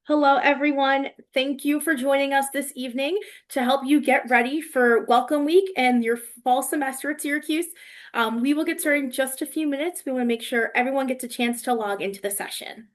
Hello, everyone. Thank you for joining us this evening to help you get ready for Welcome Week and your fall semester at Syracuse. We will get started in just a few minutes. We want to make sure everyone gets a chance to log into the session.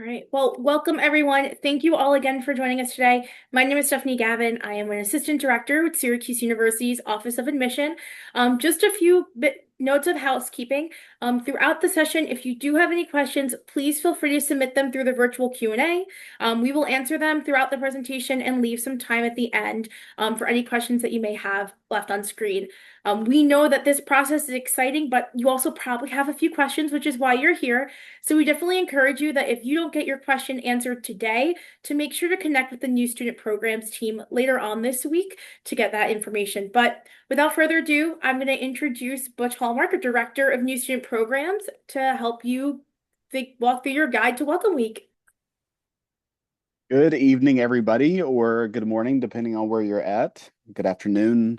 All right. Well, welcome everyone. Thank you all again for joining us today. My name is Stephanie Gavin. I am an assistant director with Syracuse University's Office of Admission. Just a few notes of housekeeping. Throughout the session, if you do have any questions, please feel free to submit them through the virtual Q&A. We will answer them throughout the presentation and leave some time at the end for any questions that you may have left on screen. We know that this process is exciting, but you also probably have a few questions, which is why you're here. So we definitely encourage you that if you don't get your question answered today, to make sure to connect with the new student programs team later on this week to get that information. But without further ado, I'm going to introduce Butch Hallmark, a director of new student programs, to help you walk through your guide to Welcome Week. Good evening, everybody, or good morning, depending on where you're at. Good afternoon.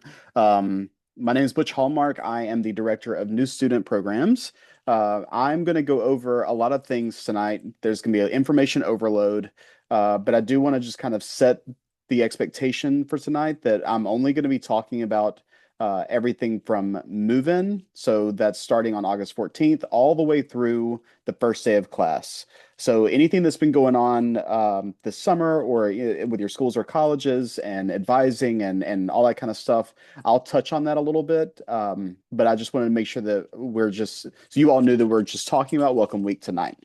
My name is Butch Hallmark. I am the director of new student programs. I'm going to go over a lot of things tonight. There's going to be an information overload, but I do want to just kind of set the expectation for tonight that I'm only going to be talking about everything from move-in, so that's starting on August 14th, all the way through the first day of class. So anything that's been going on this summer or with your schools or colleges and advising and all that kind of stuff, I'll touch on that a little bit. But I just wanted to make sure that we're just so you all knew that we're just talking about Welcome Week tonight.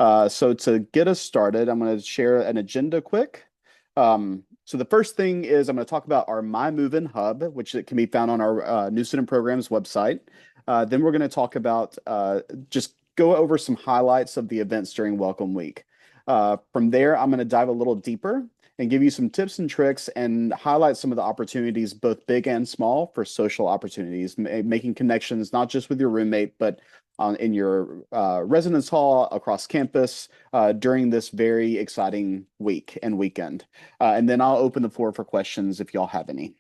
So to get us started, I'm going to share an agenda quick. So the first thing is I'm going to talk about our My Move-In Hub, which it can be found on our new student programs website. Then we're going to talk about just go over some highlights of the events during Welcome Week. From there, I'm going to dive a little deeper and give you some tips and tricks and highlight some of the opportunities, both big and small, for social opportunities, making connections not just with your roommate, but in your residence hall, across campus during this very exciting week and weekend. And then I'll open the floor for questions if y'all have any.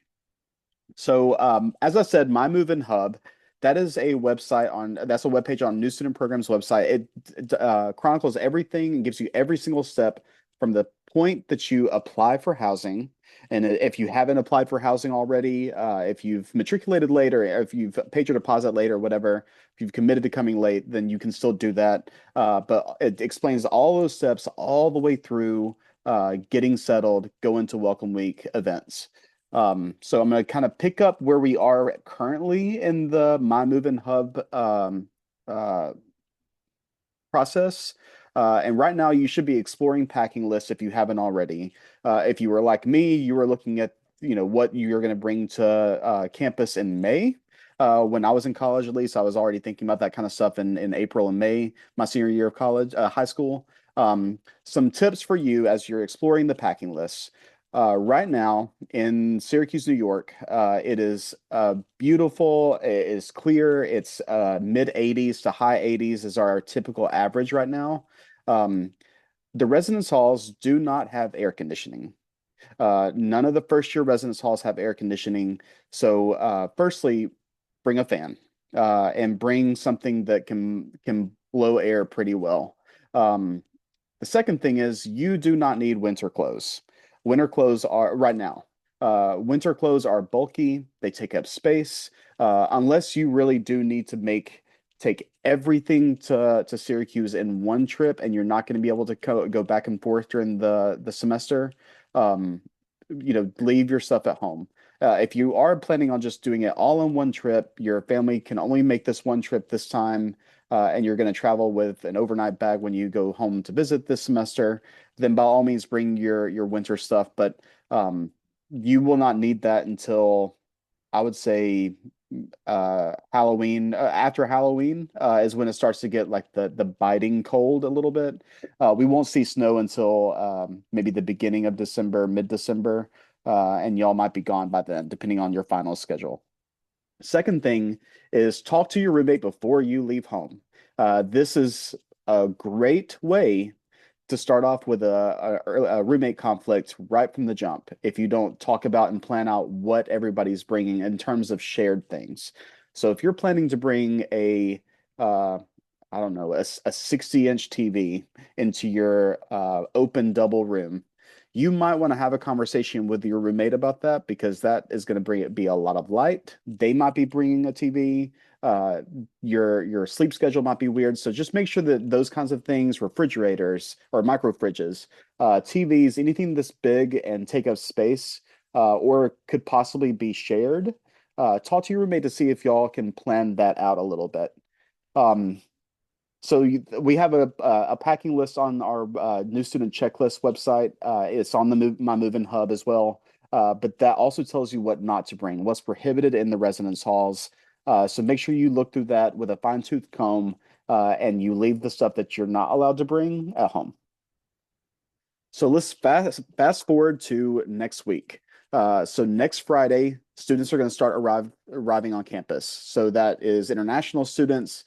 So, as I said, My Move-In Hub, that is a website on that's a webpage on New Student Programs website. It chronicles everything and gives you every single step from the point that you apply for housing. And if you haven't applied for housing already, if you've matriculated late, or if you've paid your deposit late, or whatever, if you've committed to coming late, then you can still do that. But it explains all those steps all the way through getting settled, going to Welcome Week events. So I'm going to kind of pick up where we are currently in the My Move-In Hub uh, process. And right now, you should be exploring packing lists if you haven't already. If you were like me, you were looking at what you're going to bring to campus in May. When I was in college, at least, I was already thinking about that kind of stuff in April and May, my senior year of college, high school. Some tips for you as you're exploring the packing lists. Right now in Syracuse, New York, it is beautiful. It is clear. It's mid 80s to high 80s is our typical average right now. Um, the residence halls do not have air conditioning. None of the first year residence halls have air conditioning. So, firstly, bring a fan and bring something that can blow air pretty well. Um, the second thing is you do not need winter clothes. Winter clothes are right now. Winter clothes are bulky. They take up space. Unless you really do need to take everything to Syracuse in one trip, and you're not going to be able to go back and forth during the semester. Um, leave your stuff at home. If you are planning on just doing it all in one trip, your family can only make this one trip this time, and you're going to travel with an overnight bag when you go home to visit this semester, then by all means bring your winter stuff. But you will not need that until I would say Halloween, after Halloween, is when it starts to get like the biting cold a little bit. We won't see snow until maybe the beginning of December, mid-December, and y'all might be gone by then, depending on your final schedule. Second thing is talk to your roommate before you leave home. This is a great way to start off with a roommate conflict right from the jump if you don't talk about and plan out what everybody's bringing in terms of shared things. So if you're planning to bring uh, I don't know, a 60-inch TV into your open double room, you might want to have a conversation with your roommate about that because that is going to be a lot of light. They might be bringing a TV. Uh, your sleep schedule might be weird. So just make sure that those kinds of things, refrigerators or micro fridges, TVs, anything this big and take up space, or could possibly be shared. Talk to your roommate to see if y'all can plan that out a little bit. Um, we have a packing list on our new student checklist website. It's on the My Move-In Hub as well. But that also tells you what not to bring, what's prohibited in the residence halls. So make sure you look through that with a fine-tooth comb, and you leave the stuff that you're not allowed to bring at home. So let's fast forward to next week. So next Friday, students are going to start arriving on campus. So that is international students,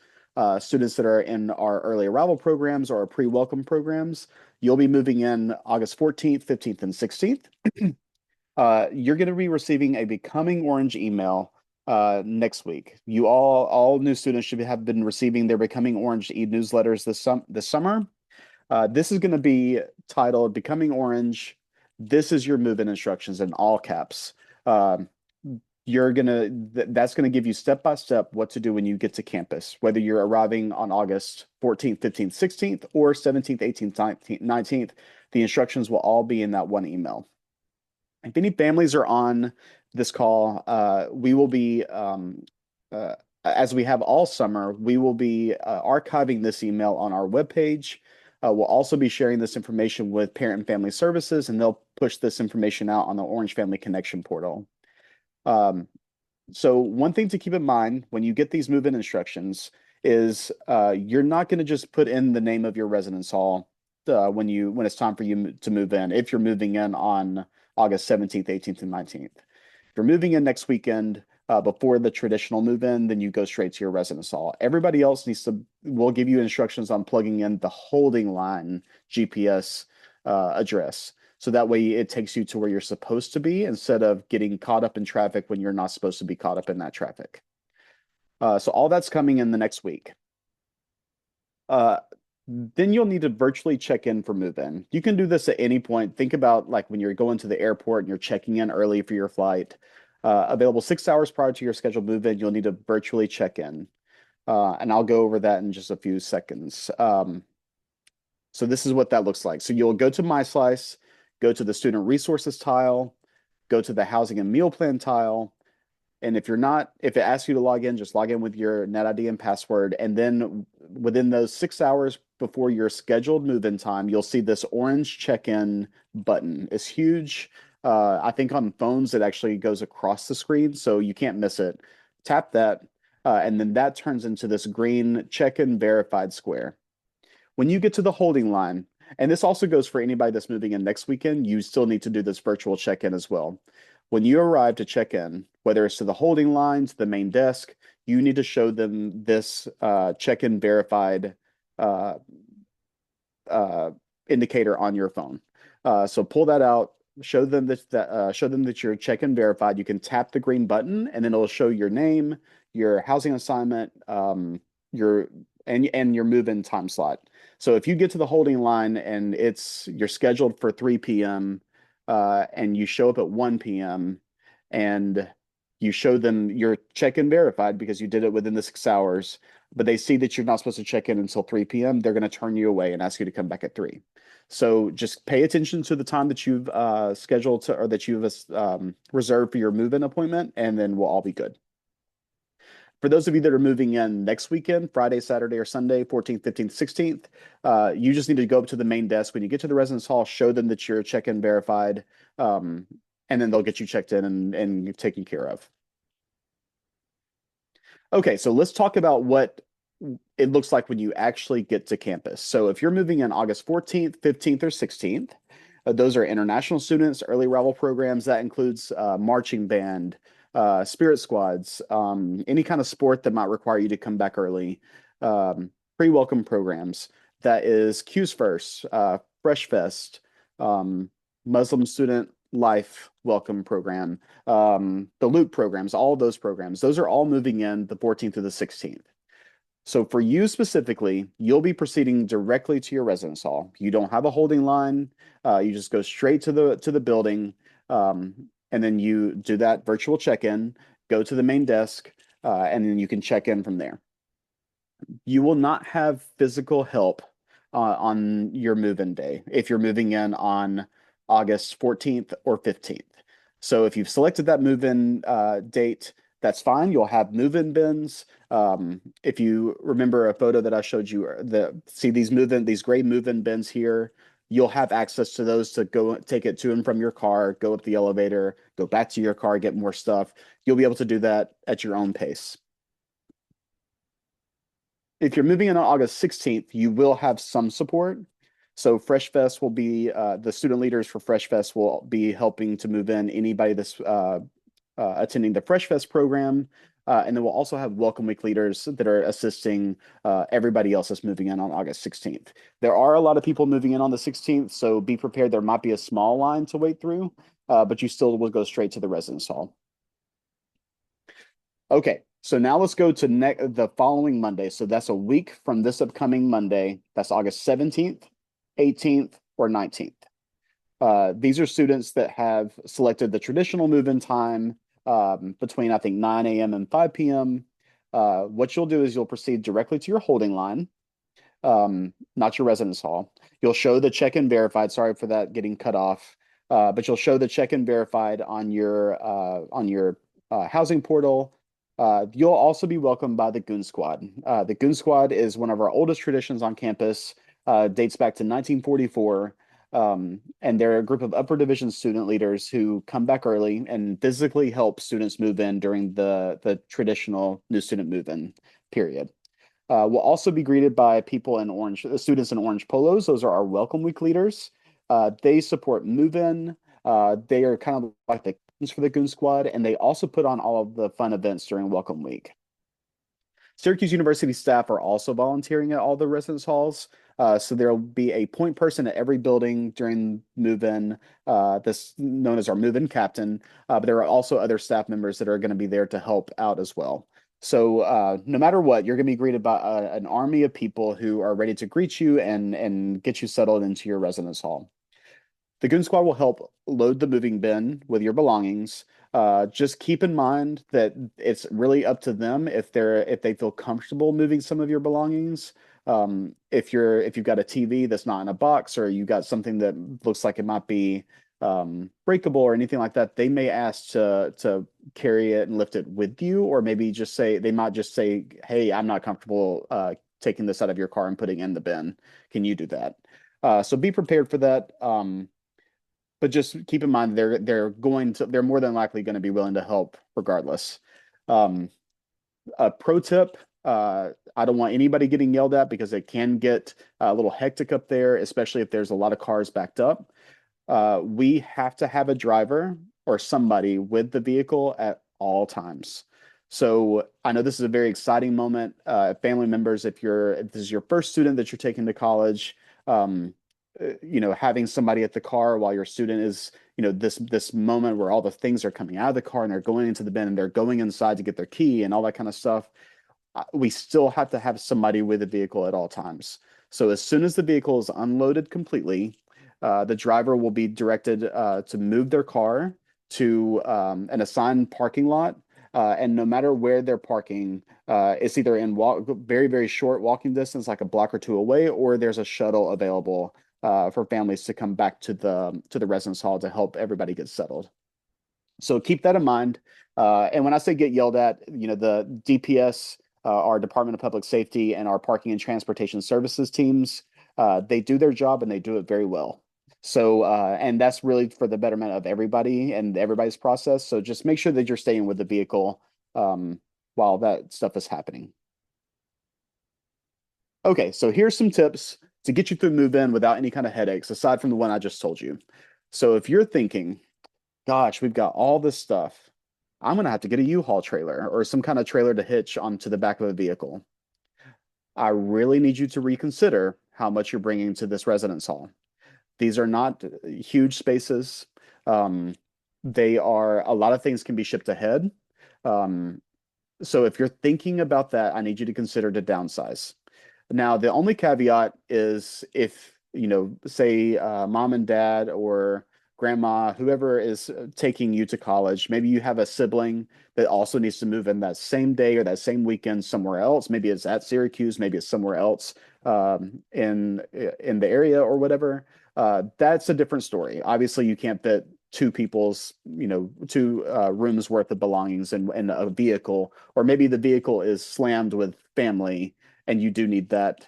students that are in our early arrival programs or our pre-welcome programs. You'll be moving in August 14th, 15th, and 16th. You're going to be receiving a Becoming Orange email next week. All new students should have been receiving their Becoming Orange e-newsletters this summer. This is going to be titled Becoming Orange. This is your move-in instructions in all caps. Um, that's gonna give you step by step what to do when you get to campus, whether you're arriving on August 14th, 15th, 16th, or 17th, 18th, 19th. The instructions will all be in that one email. If any families are on this call, we will be as we have all summer, we will be archiving this email on our webpage. We'll also be sharing this information with Parent and Family Services, and they'll push this information out on the Orange Family Connection portal. Um, so one thing to keep in mind when you get these move-in instructions is you're not going to just put in the name of your residence hall when it's time for you to move in, if you're moving in on August 17th, 18th, and 19th. If you're moving in next weekend before the traditional move-in, then you go straight to your residence hall. Everybody else will give you instructions on plugging in the holding line GPS address. So that way it takes you to where you're supposed to be instead of getting caught up in traffic when you're not supposed to be caught up in that traffic. So all that's coming in the next week. Uh, then you'll need to virtually check in for move-in. You can do this at any point. Think about like when you're going to the airport and you're checking in early for your flight. Available 6 hours prior to your scheduled move-in, you'll need to virtually check in. And I'll go over that in just a few seconds. So this is what that looks like. So you'll go to MySlice, go to the student resources tile, go to the housing and meal plan tile. And if it asks you to log in, just log in with your net ID and password. And then within those 6 hours before your scheduled move-in time, you'll see this orange check-in button. It's huge. I think on phones, it actually goes across the screen, so you can't miss it. Tap that, and then that turns into this green check-in verified square. When you get to the holding line, and this also goes for anybody that's moving in next weekend, you still need to do this virtual check-in as well. When you arrive to check in, whether it's to the holding line, to the main desk, you need to show them this check-in verified uh, uh, indicator on your phone. So pull that out, show them that you're check-in verified. You can tap the green button, and then it'll show your name, your housing assignment, your and your move-in time slot. So if you get to the holding line and you're scheduled for 3 p.m. And you show up at 1 p.m. and you show them your check-in verified because you did it within the 6 hours, but they see that you're not supposed to check in until 3 p.m., they're going to turn you away and ask you to come back at 3. So just pay attention to the time that you've scheduled to, or that you've reserved for your move-in appointment, and then we'll all be good. For those of you that are moving in next weekend, Friday, Saturday, or Sunday, 14th, 15th, 16th, you just need to go up to the main desk. When you get to the residence hall, show them that you're check-in verified, and then they'll get you checked in and taken care of. Okay, so let's talk about what it looks like when you actually get to campus. So if you're moving in August 14th, 15th, or 16th, those are international students, early arrival programs. That includes marching band, spirit squads, any kind of sport that might require you to come back early, pre-welcome programs. That is Q's First, Fresh Fest, um, Muslim Student Life Welcome Program, the Loop programs, all of those programs. Those are all moving in the 14th to the 16th. So for you specifically, you'll be proceeding directly to your residence hall. You don't have a holding line. You just go straight to the building, and then you do that virtual check-in, go to the main desk, and then you can check in from there. You will not have physical help on your move-in day if you're moving in on August 14th or 15th. So if you've selected that move-in date, that's fine. You'll have move-in bins. If you remember a photo that I showed you, see these gray move-in bins here, you'll have access to those to go take it to and from your car, go up the elevator, go back to your car, get more stuff. You'll be able to do that at your own pace. If you're moving in on August 16th, you will have some support. So Fresh Fest will be the student leaders for Fresh Fest will be helping to move in anybody that's attending the Fresh Fest program. And then we'll also have Welcome Week leaders that are assisting everybody else that's moving in on August 16th. There are a lot of people moving in on the 16th, so be prepared. There might be a small line to wait through, but you still will go straight to the residence hall. Okay, so now let's go to the following Monday. So that's a week from this upcoming Monday. That's August 17th, 18th, or 19th. These are students that have selected the traditional move-in time between, I think, 9 a.m. and 5 p.m. What you'll do is you'll proceed directly to your holding line, not your residence hall. You'll show the check-in verified. Sorry for that getting cut off. But you'll show the check-in verified on your housing portal. You'll also be welcomed by the Goon Squad. The Goon Squad is one of our oldest traditions on campus, dates back to 1944. And they're a group of upper division student leaders who come back early and physically help students move in during the traditional new student move-in period. We'll also be greeted by people in orange, students in orange polos. Those are our Welcome Week leaders. They support move-in. They are kind of like the captains for the Goon Squad, and they also put on all of the fun events during Welcome Week. Syracuse University staff are also volunteering at all the residence halls. So there'll be a point person at every building during move-in, this known as our move-in captain. But there are also other staff members that are going to be there to help out as well. So no matter what, you're going to be greeted by an army of people who are ready to greet you and get you settled into your residence hall. The Goon Squad will help load the moving bin with your belongings. Just keep in mind that it's really up to them if they feel comfortable moving some of your belongings. If you've got a TV that's not in a box or you got something that looks like it might be breakable or anything like that, they may ask to carry it and lift it with you, or maybe they might just say, "Hey, I'm not comfortable taking this out of your car and putting it in the bin. Can you do that?" So be prepared for that. But just keep in mind they're more than likely going to be willing to help regardless. Um, a pro tip, I don't want anybody getting yelled at because it can get a little hectic up there, especially if there's a lot of cars backed up. We have to have a driver or somebody with the vehicle at all times. So I know this is a very exciting moment. Family members, if this is your first student that you're taking to college, um, having somebody at the car while your student is, this moment where all the things are coming out of the car and they're going into the bin and they're going inside to get their key and all that kind of stuff. We still have to have somebody with the vehicle at all times. So as soon as the vehicle is unloaded completely, the driver will be directed to move their car to an assigned parking lot. And no matter where they're parking, it's either in very, very short walking distance, like a block or two away, or there's a shuttle available for families to come back to the residence hall to help everybody get settled. So keep that in mind. And when I say get yelled at, the DPS, our Department of Public Safety, and our Parking and Transportation Services teams, they do their job and they do it very well. So, and that's really for the betterment of everybody and everybody's process. So just make sure that you're staying with the vehicle. while that stuff is happening. Okay, so here's some tips to get you through move-in without any kind of headaches, aside from the one I just told you. So if you're thinking, gosh, we've got all this stuff, I'm gonna have to get a U-Haul trailer or some kind of trailer to hitch onto the back of a vehicle. I really need you to reconsider how much you're bringing to this residence hall. These are not huge spaces. Um, they are a lot of things can be shipped ahead. Um, so if you're thinking about that, I need you to consider to downsize. Now, the only caveat is if, say mom and dad or grandma, whoever is taking you to college, maybe you have a sibling that also needs to move in that same day or that same weekend somewhere else. Maybe it's at Syracuse, maybe it's somewhere else in the area or whatever. That's a different story. Obviously, you can't fit two people's, two rooms worth of belongings in a vehicle, or maybe the vehicle is slammed with family and you do need that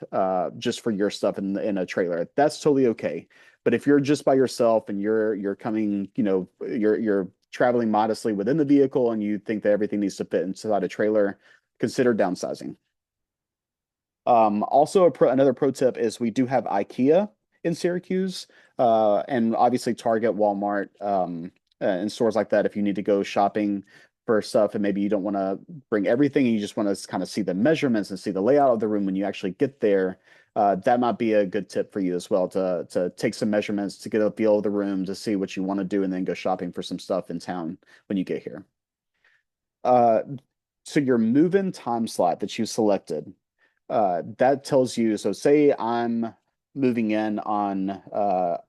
just for your stuff in a trailer. That's totally okay. But if you're just by yourself and you're coming, you're traveling modestly within the vehicle and you think that everything needs to fit inside a trailer, consider downsizing. Also, another pro tip is we do have IKEA in Syracuse, and obviously Target, Walmart, and stores like that. If you need to go shopping for stuff and maybe you don't want to bring everything and you just want to kind of see the measurements and see the layout of the room when you actually get there, that might be a good tip for you as well to take some measurements to get a feel of the room to see what you want to do and then go shopping for some stuff in town when you get here. Uh, so your move-in time slot that you selected that tells you, so say I'm moving in on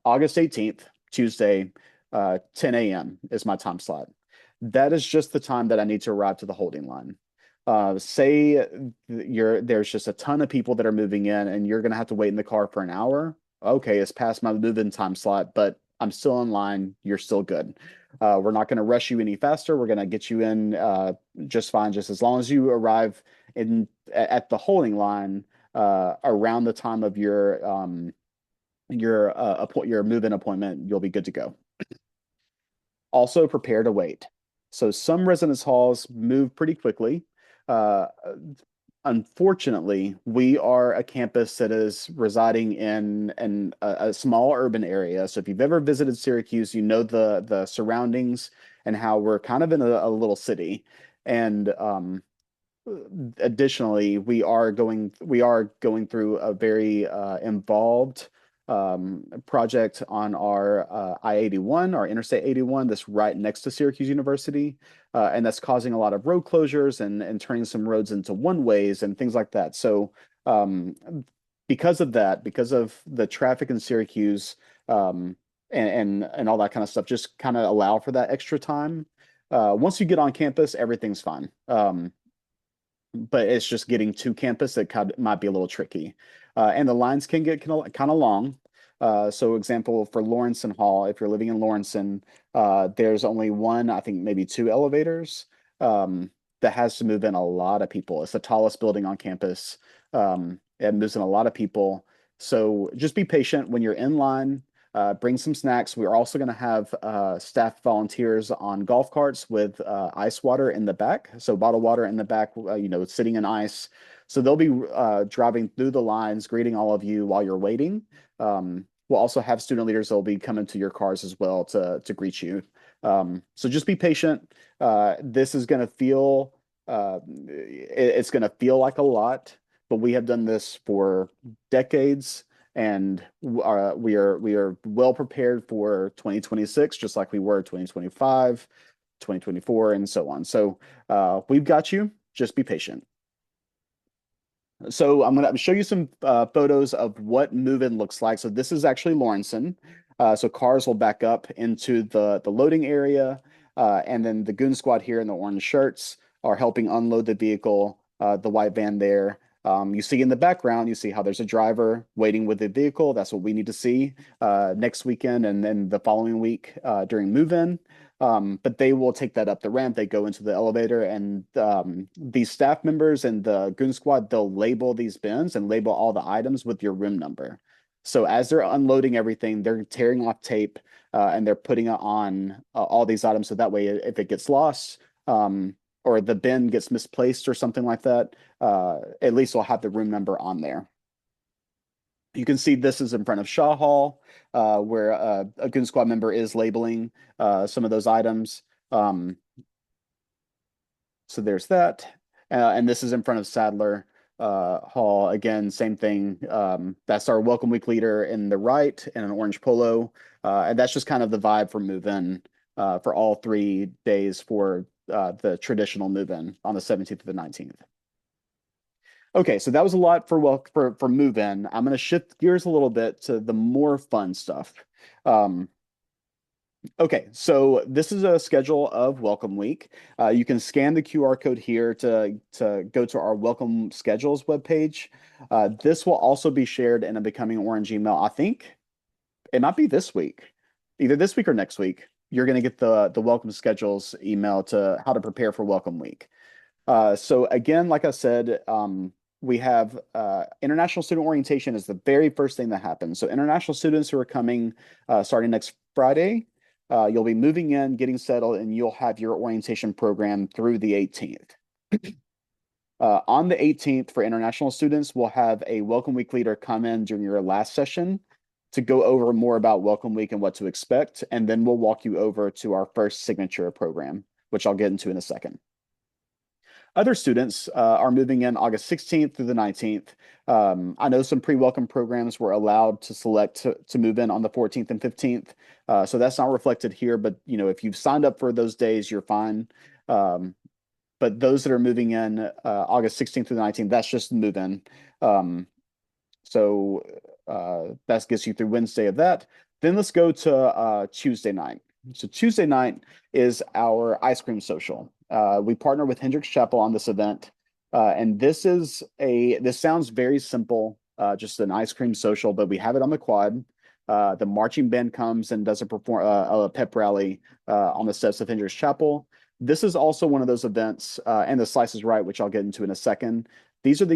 August 18th, Tuesday, 10 a.m. is my time slot. That is just the time that I need to arrive to the holding line. Say there's just a ton of people that are moving in and you're going to have to wait in the car for an hour. Okay, it's past my move-in time slot, but I'm still in line. You're still good. We're not going to rush you any faster. We're going to get you in just fine, just as long as you arrive in at the holding line around the time of your move-in appointment, you'll be good to go. Also, prepare to wait. So some residence halls move pretty quickly. Uh, Unfortunately, we are a campus that is residing in a small urban area. So if you've ever visited Syracuse, you know the surroundings and how we're kind of in a little city. And additionally, we are going through a very involved project on our I-81, our Interstate 81, that's right next to Syracuse University, and that's causing a lot of road closures and turning some roads into one ways and things like that. So, um, because of that, because of the traffic in Syracuse, and all that kind of stuff, just kind of allow for that extra time. Once you get on campus, everything's fine. But it's just getting to campus that might be a little tricky. And the lines can get kind of long. So, example for Lawrenson Hall, if you're living in Lawrenson, there's only one, I think maybe two elevators that has to move in a lot of people. It's the tallest building on campus. It moves in a lot of people. So just be patient when you're in line. Bring some snacks. We're also going to have staff volunteers on golf carts with ice water in the back, so bottled water in the back, sitting in ice. So they'll be driving through the lines, greeting all of you while you're waiting. We'll also have student leaders that will be coming to your cars as well to greet you. So just be patient. This is going to feel it's going to feel like a lot, but we have done this for decades and we are well prepared for 2026, just like we were 2025, 2024, and so on. So we've got you. Just be patient. So I'm going to show you some photos of what move-in looks like. So this is actually Lawrenson. So cars will back up into the loading area, and then the goon squad here in the orange shirts are helping unload the vehicle, the white van there. You see in the background, you see how there's a driver waiting with the vehicle. That's what we need to see next weekend and then the following week during move-in. But they will take that up the ramp. They go into the elevator, and these staff members and the goon squad, they'll label these bins and label all the items with your room number. So as they're unloading everything, they're tearing off tape and they're putting it on all these items. So that way, if it gets lost, or the bin gets misplaced or something like that, at least we'll have the room number on there. You can see this is in front of Shaw Hall, where a Goon Squad member is labeling some of those items. Um, so there's that. And this is in front of Sadler Hall. Again, same thing. That's our Welcome Week leader in the right in an orange polo. And that's just kind of the vibe for move in for all 3 days for the traditional move in on the 17th to the 19th. Okay, so that was a lot for for move in. I'm going to shift gears a little bit to the more fun stuff. Um, okay, so this is a schedule of Welcome Week. You can scan the QR code here to go to our Welcome Schedules webpage. This will also be shared in a Becoming Orange email. I think it might be this week, either this week or next week. You're going to get the Welcome Schedules email to how to prepare for Welcome Week. So again, like I said, we have international student orientation is the very first thing that happens. So international students who are coming starting next Friday, you'll be moving in, getting settled, and you'll have your orientation program through the 18th. On the 18th, for international students, we'll have a Welcome Week leader come in during your last session to go over more about Welcome Week and what to expect, and then we'll walk you over to our first signature program, which I'll get into in a second. Other students are moving in August 16th through the 19th. I know some pre-welcome programs were allowed to select to move in on the 14th and 15th. So that's not reflected here, but if you've signed up for those days, you're fine. But those that are moving in August 16th through the 19th, that's just move in. Um, so that gets you through Wednesday of that. Then let's go to Tuesday night. So Tuesday night is our ice cream social. We partner with Hendricks Chapel on this event, and this sounds very simple, just an ice cream social, but we have it on the quad. The marching band comes and does a pep rally on the steps of Hendricks Chapel. This is also one of those events, and the Slice is Right, which I'll get into in a second. These are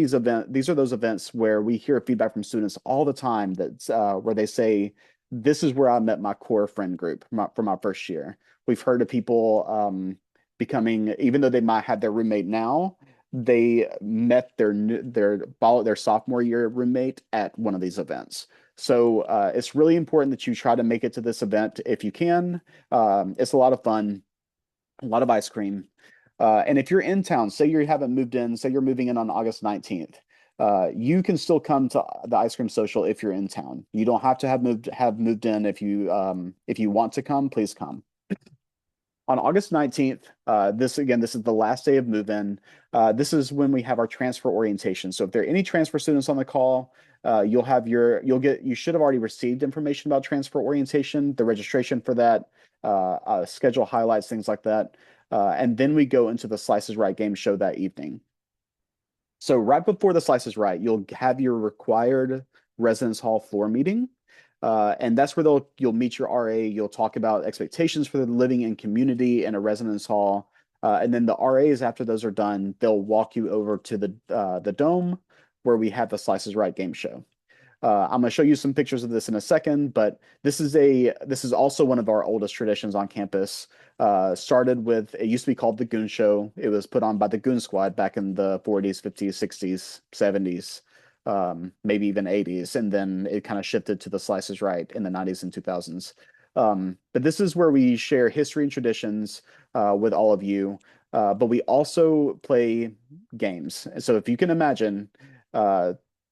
those events where we hear feedback from students all the time that where they say, "This is where I met my core friend group from my first year." We've heard of people becoming, even though they might have their roommate now, they met their sophomore year roommate at one of these events. So it's really important that you try to make it to this event if you can. It's a lot of fun, a lot of ice cream. And if you're in town, say you haven't moved in, say you're moving in on August 19th, you can still come to the ice cream social if you're in town. You don't have to have moved in. If you want to come, please come. On August 19th, this is the last day of move-in. This is when we have our transfer orientation. So if there are any transfer students on the call, you should have already received information about transfer orientation, the registration for that, schedule highlights, things like that. And then we go into the Slice is Right game show that evening. So right before the Slice is Right, you'll have your required residence hall floor meeting. And that's where you'll meet your RA. You'll talk about expectations for the living in community in a residence hall. And then the RAs, after those are done, they'll walk you over to the dome where we have the Slice is Right game show. I'm going to show you some pictures of this in a second, but this is also one of our oldest traditions on campus. Started with, it used to be called the Goon Show. It was put on by the Goon Squad back in the 40s, 50s, 60s, 70s, maybe even 80s, and then it kind of shifted to the Slice is Right in the 90s and 2000s. But this is where we share history and traditions with all of you. But we also play games. So if you can imagine,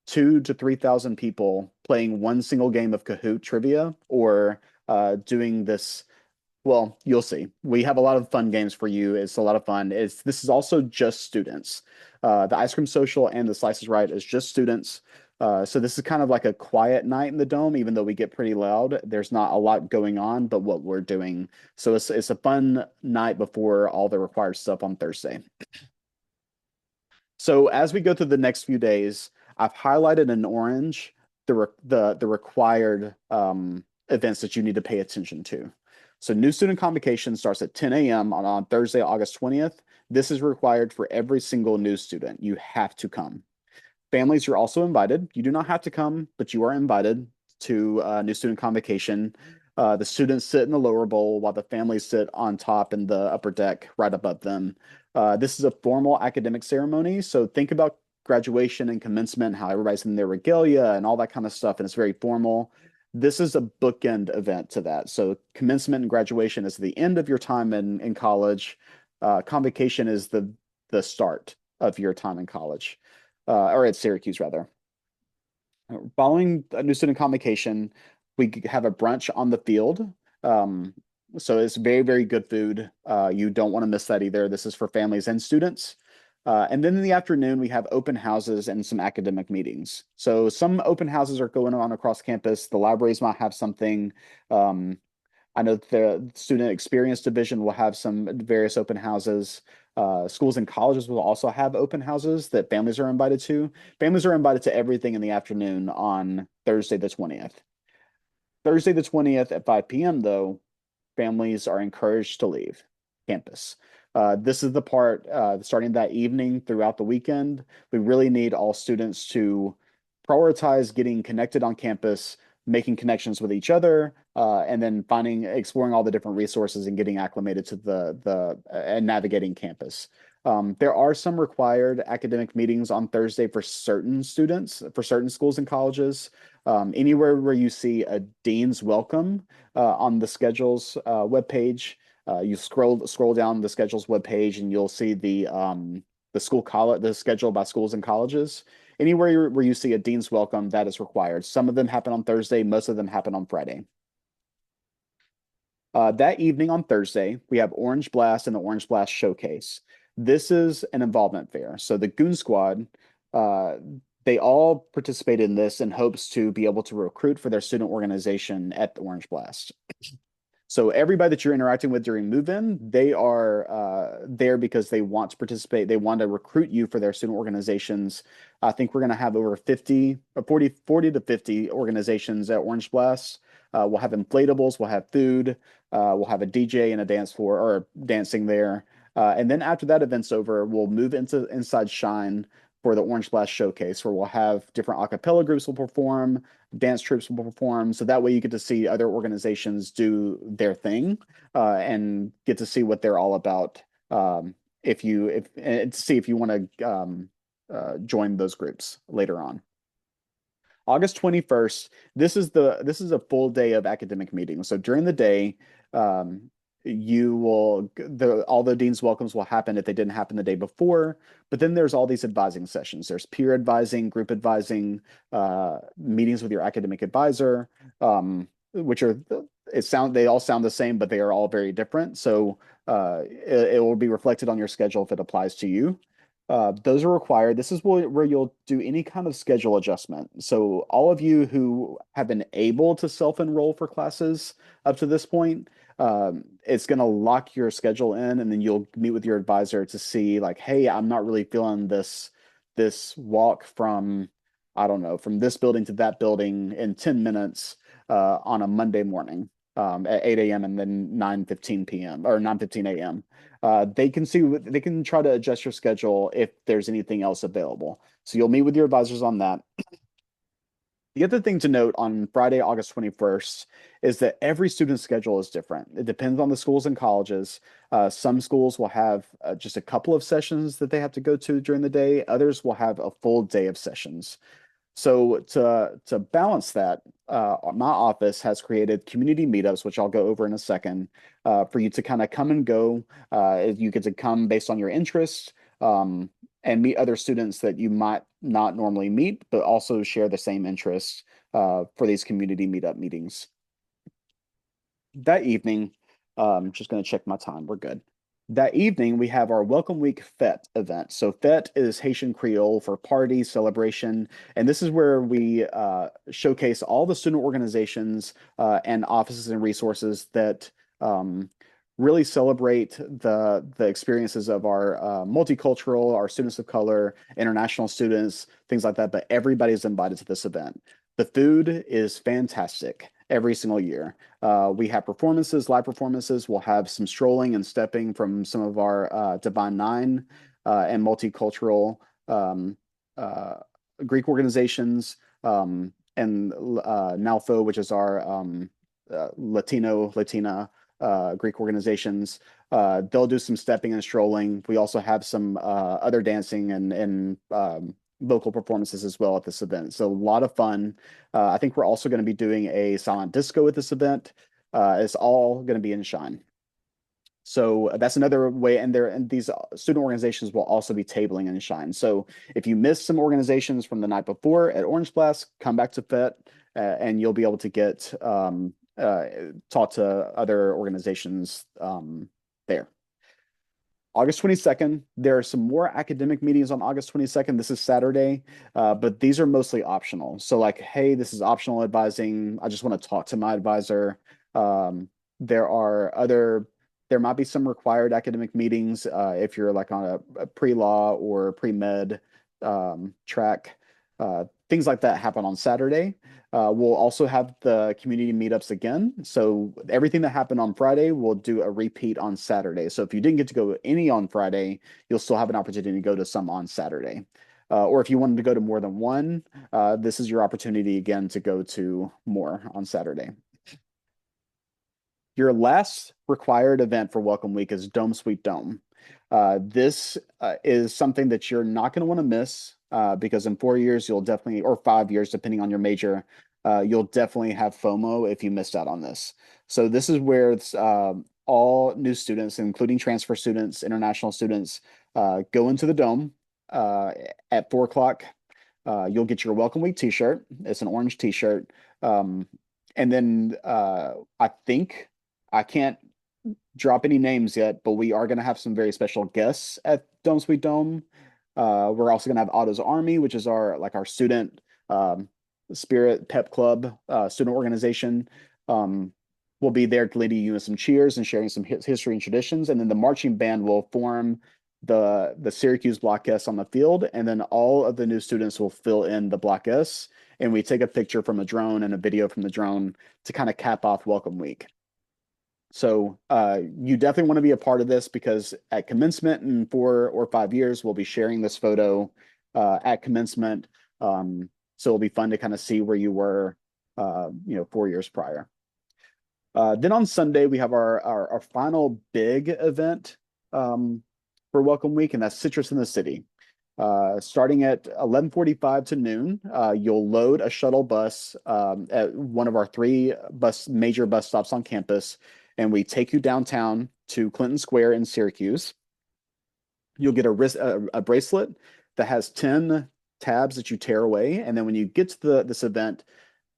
2 to 3,000 people playing one single game of Kahoot trivia or doing this. Well, you'll see. We have a lot of fun games for you. It's a lot of fun. This is also just students. The ice cream social and the Slices Right is just students. So this is kind of like a quiet night in the dome, even though we get pretty loud. There's not a lot going on, but what we're doing. So it's a fun night before all the required stuff on Thursday. So as we go through the next few days, I've highlighted in orange the required events that you need to pay attention to. So new student convocation starts at 10 a.m. on Thursday, August 20th. This is required for every single new student. You have to come. Families are also invited. You do not have to come, but you are invited to new student convocation. The students sit in the lower bowl while the families sit on top in the upper deck right above them. This is a formal academic ceremony, so think about graduation and commencement, how everybody's in their regalia and all that kind of stuff, and it's very formal. This is a bookend event to that. So commencement and graduation is the end of your time in college. Convocation is the start of your time in college, or at Syracuse rather. Following a new student convocation, we have a brunch on the field. Um, so it's very, very good food. You don't want to miss that either. This is for families and students. And then in the afternoon, we have open houses and some academic meetings. So some open houses are going on across campus. The libraries might have something. Um, I know the student experience division will have some various open houses. Schools and colleges will also have open houses that families are invited to. Families are invited to everything in the afternoon on Thursday the 20th. Thursday the 20th at 5 p.m., though, families are encouraged to leave campus. This is the part starting that evening throughout the weekend. We really need all students to prioritize getting connected on campus, making connections with each other, and then exploring all the different resources and getting acclimated to the and navigating campus. There are some required academic meetings on Thursday for certain students, for certain schools and colleges. Anywhere where you see a dean's welcome on the schedules webpage, you scroll down the schedules webpage and you'll see the schedule by schools and colleges. Anywhere where you see a dean's welcome, that is required. Some of them happen on Thursday, most of them happen on Friday. That evening on Thursday, we have Orange Blast and the Orange Blast Showcase. This is an involvement fair. So the Goon Squad, uh, they all participate in this in hopes to be able to recruit for their student organization at the Orange Blast. So everybody that you're interacting with during move-in, they are there because they want to participate. They want to recruit you for their student organizations. I think we're going to have over 50 or 40 to 50 organizations at Orange Blast. We'll have inflatables, we'll have food, we'll have a DJ and a dance floor or dancing there. And then after that event's over, we'll move into inside Shine for the Orange Blast Showcase, where we'll have different a cappella groups will perform, dance troupes will perform. So that way you get to see other organizations do their thing and get to see what they're all about. To see if you want to join those groups later on. August 21st, this is a full day of academic meetings. So during the day, um, all the dean's welcomes will happen if they didn't happen the day before, but then there's all these advising sessions. There's peer advising, group advising, meetings with your academic advisor, which are they all sound the same, but they are all very different. So it will be reflected on your schedule if it applies to you. Those are required. This is where you'll do any kind of schedule adjustment. So all of you who have been able to self-enroll for classes up to this point, it's going to lock your schedule in, and then you'll meet with your advisor to see like, hey, I'm not really feeling this walk from, I don't know, from this building to that building in 10 minutes on a Monday morning at 8 a.m. and then 9:15 p.m. or 9:15 a.m. They can try to adjust your schedule if there's anything else available. So you'll meet with your advisors on that. The other thing to note on Friday, August 21st, is that every student's schedule is different. It depends on the schools and colleges. Some schools will have just a couple of sessions that they have to go to during the day. Others will have a full day of sessions. So to balance that, my office has created community meetups, which I'll go over in a second, for you to kind of come and go. You get to come based on your interests, and meet other students that you might not normally meet, but also share the same interests for these community meetup meetings. That evening, just going to check my time. We're good. That evening, we have our Welcome Week Fete event. So Fete is Haitian Creole for party, celebration, and this is where we showcase all the student organizations and offices and resources that really celebrate the experiences of our multicultural, our students of color, international students, things like that. But everybody's invited to this event. The food is fantastic every single year. We have performances, live performances. We'll have some strolling and stepping from some of our Divine Nine and multicultural uh, Greek organizations, and NALFO, which is our Latina Greek organizations. They'll do some stepping and strolling. We also have some other dancing and vocal performances as well at this event. So a lot of fun. I think we're also going to be doing a silent disco at this event. It's all going to be in Shine. So that's another way, and these student organizations will also be tabling in Shine. So if you missed some organizations from the night before at Orange Blast, come back to FET, and you'll be able to get taught to other organizations there. August 22nd, there are some more academic meetings on August 22nd. This is Saturday, but these are mostly optional. So, like, hey, this is optional advising. I just want to talk to my advisor. Um, there are other, there might be some required academic meetings if you're like on a pre-law or pre-med track. Things like that happen on Saturday. We'll also have the community meetups again. So everything that happened on Friday, we'll do a repeat on Saturday. So if you didn't get to go any on Friday, you'll still have an opportunity to go to some on Saturday. Or if you wanted to go to more than one, this is your opportunity again to go to more on Saturday. Your last required event for Welcome Week is Dome Sweet Dome. This is something that you're not going to want to miss because in 4 years, you'll definitely, or 5 years, depending on your major, you'll definitely have FOMO if you missed out on this. So this is where it's, all new students, including transfer students, international students, go into the Dome uh, at 4 o'clock. You'll get your Welcome Week t-shirt. It's an orange t-shirt. Um, and then I think I can't drop any names yet, but we are going to have some very special guests at Dome Sweet Dome. We're also going to have Otto's Army, which is our student um, spirit pep club student organization. Um, will be there leading you in some cheers and sharing some history and traditions. And then the marching band will form the Syracuse Block S on the field, and then all of the new students will fill in the Block S. And we take a picture from a drone and a video from the drone to kind of cap off Welcome Week. So you definitely want to be a part of this because at commencement in 4 or 5 years, we'll be sharing this photo at commencement. So it'll be fun to kind of see where you were, 4 years prior. Then on Sunday, we have our final big event for Welcome Week, and that's Citrus in the City. Starting at 11:45 to noon, you'll load a shuttle bus at one of our three major bus stops on campus, and we take you downtown to Clinton Square in Syracuse. You'll get a bracelet that has 10 tabs that you tear away, and then when you get to this event,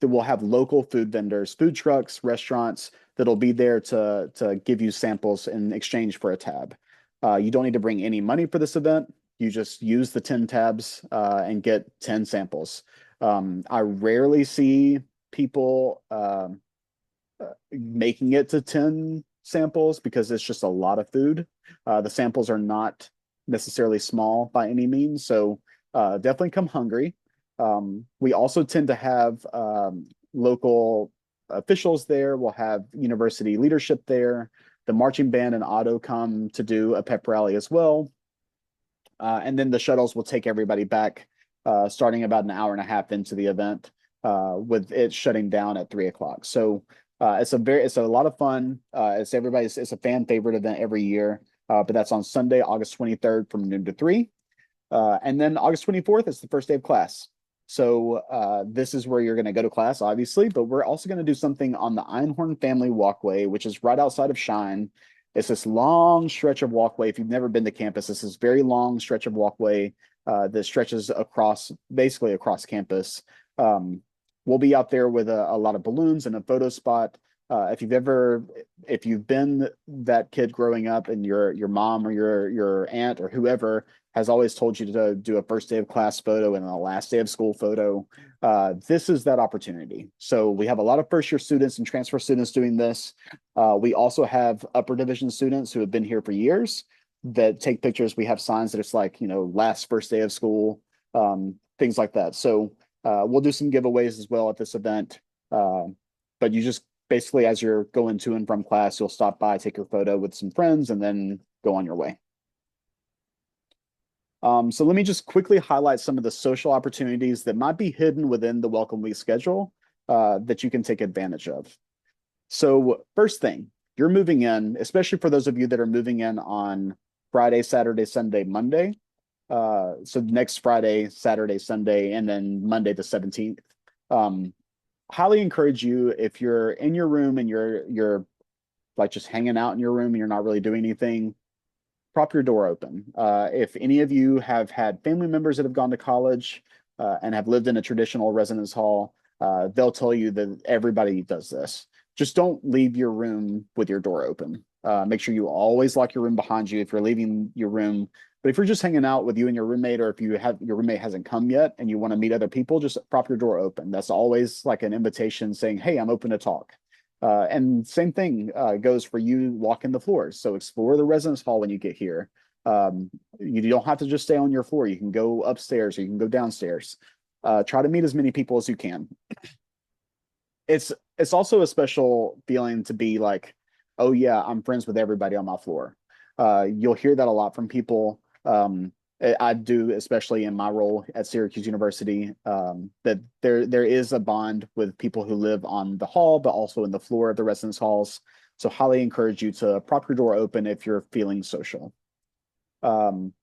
that we'll have local food vendors, food trucks, restaurants that'll be there to give you samples in exchange for a tab. You don't need to bring any money for this event. You just use the 10 tabs and get 10 samples. I rarely see people making it to 10 samples because it's just a lot of food. The samples are not necessarily small by any means, so definitely come hungry. We also tend to have local officials there. We'll have university leadership there. The marching band and Otto come to do a pep rally as well. And then the shuttles will take everybody back, starting about an hour and a half into the event, with it shutting down at 3 o'clock. So it's a lot of fun. It's a fan favorite event every year. But that's on Sunday, August 23rd from noon to 3. And then August 24th is the first day of class. So this is where you're going to go to class, obviously, but we're also going to do something on the Einhorn Family Walkway, which is right outside of Shine. It's this long stretch of walkway. If you've never been to campus, it's this very long stretch of walkway that stretches basically across campus. We'll be out there with a lot of balloons and a photo spot. If you've been that kid growing up and your mom or your aunt or whoever has always told you to do a first day of class photo and a last day of school photo, this is that opportunity. So we have a lot of first year students and transfer students doing this. We also have upper division students who have been here for years that take pictures. We have signs that it's like, last first day of school, things like that. So we'll do some giveaways as well at this event. But you just basically, as you're going to and from class, you'll stop by, take your photo with some friends, and then go on your way. So let me just quickly highlight some of the social opportunities that might be hidden within the Welcome Week schedule that you can take advantage of. So first thing, you're moving in, especially for those of you that are moving in on Friday, Saturday, Sunday, Monday. So next Friday, Saturday, Sunday, and then Monday the 17th. Um, Highly encourage you if you're in your room and you're like just hanging out in your room and you're not really doing anything, prop your door open. If any of you have had family members that have gone to college and have lived in a traditional residence hall, they'll tell you that everybody does this. Just don't leave your room with your door open. Make sure you always lock your room behind you if you're leaving your room. But if you're just hanging out with you and your roommate, or if you have your roommate hasn't come yet and you want to meet other people, just prop your door open. That's always like an invitation saying, "Hey, I'm open to talk." And same thing goes for you walking the floors. So explore the residence hall when you get here. You don't have to just stay on your floor. You can go upstairs or you can go downstairs. Try to meet as many people as you can. It's also a special feeling to be like, oh yeah, I'm friends with everybody on my floor. You'll hear that a lot from people. I do, especially in my role at Syracuse University, that there is a bond with people who live on the hall, but also in the floor of the residence halls. So highly encourage you to prop your door open if you're feeling social. Um,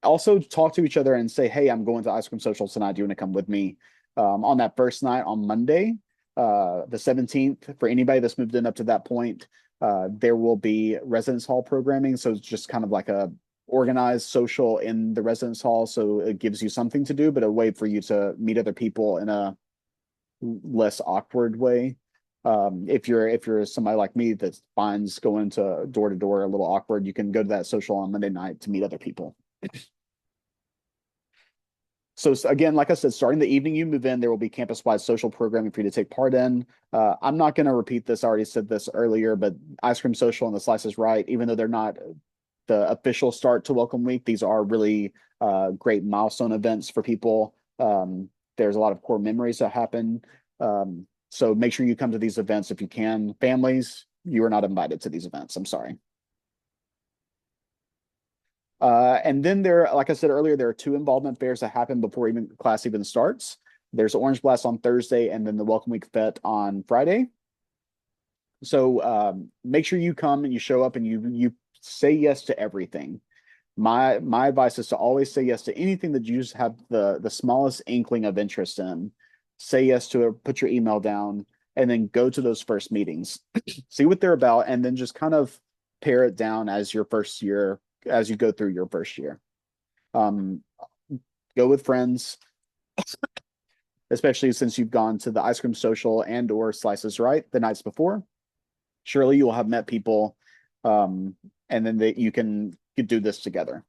Also talk to each other and say, hey, I'm going to ice cream social tonight. Do you want to come with me? On that first night on Monday, the 17th, for anybody that's moved in up to that point, there will be residence hall programming. So it's just kind of like a organized social in the residence hall. So it gives you something to do, but a way for you to meet other people in a less awkward way. If you're somebody like me that finds going to door a little awkward, you can go to that social on Monday night to meet other people. So again, like I said, starting the evening you move in, there will be campus-wide social programming for you to take part in. I'm not going to repeat this. I already said this earlier, but Ice Cream Social and the Slice is Right, even though they're not the official start to Welcome Week, these are really great milestone events for people. There's a lot of core memories that happen. So make sure you come to these events if you can. Families, you are not invited to these events. I'm sorry. And then like I said earlier, there are two involvement fairs that happen before even class even starts. There's Orange Blast on Thursday, and then the Welcome Week Fete on Friday. So make sure you come and you show up and you say yes to everything. My advice is to always say yes to anything that you just have the smallest inkling of interest in. Say yes to it, put your email down, and then go to those first meetings. See what they're about, and then just kind of pare it down as your first year, as you go through your first year. Um, go with friends, especially since you've gone to the ice cream social and or slices right the nights before. Surely you will have met people, and then that you can do this together.